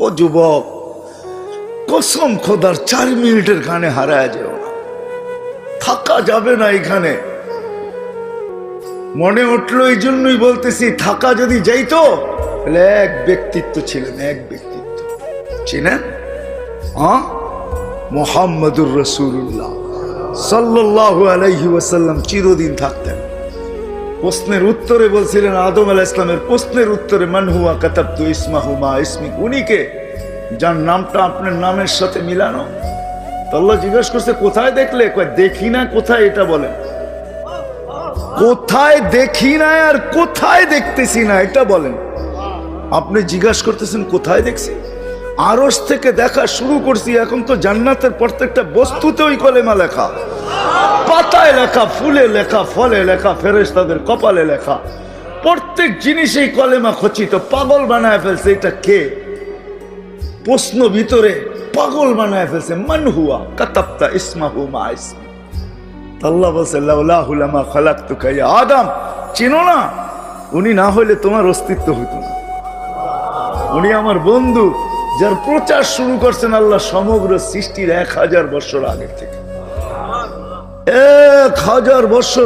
ও যুবক, কসম খোদার 4 মিনিটের গানে হারায় যেও না, থাকা যাবে না এখানে। মনে উঠলো এই জন্যই বলতেছি, থাকা যদি যাইতো তাহলে এক ব্যক্তিত্ব ছিলেন, এক ব্যক্তিত্ব চিনেন, মুহাম্মদুর রাসূলুল্লাহ সাল্লাল্লাহু আলাইহি ওয়াসাল্লাম চিরদিন থাকতেন। প্রশ্নের উত্তরে বলছিলেন, আদম আলাইহিস সালামের প্রশ্নের উত্তরে, মান হুয়া কাতাবতু ইসমাহু মা ইসমিক, উনি কে যার নামটা আপনার নামের সাথে মিলানো। তো আল্লাহ জিজ্ঞেস করছে কোথায় দেখলে? কয় দেখি না। কোথায় এটা বলেন? কোথায় দেখি না আর কোথায় দেখতেছি না এটা বলেন। আপনি জিজ্ঞাসা করতেছেন কোথায় দেখছি? আরশ থেকে দেখা শুরু করছি, এখন তো জান্নাতের প্রত্যেকটা বস্তুতে ওই কলেমা লেখা, পাতায় লেখা, ফুলে লেখা, ফলে লেখা, ফেরেশতাদের কপালে লেখা, প্রত্যেক জিনিসেই কলেমা খচিত। পাগল বানায় ফেলছে। এটা কে? প্রশ্ন ভিতরে পাগল বানায় ফেলছে। মান হুয়া কাতাবতা ইসমাহু মা ইসমি। আল্লাহ বলছে, লাউলাহু লামা খালাকতুকা ইয়া আদম, চিনো না? উনি না হইলে তোমার অস্তিত্ব হতো না। উনি আমার বন্ধু, যার প্রচার শুরু করছেন আল্লাহ সমগ্র সৃষ্টির 1000 বছর আগের থেকে। 1000 বছর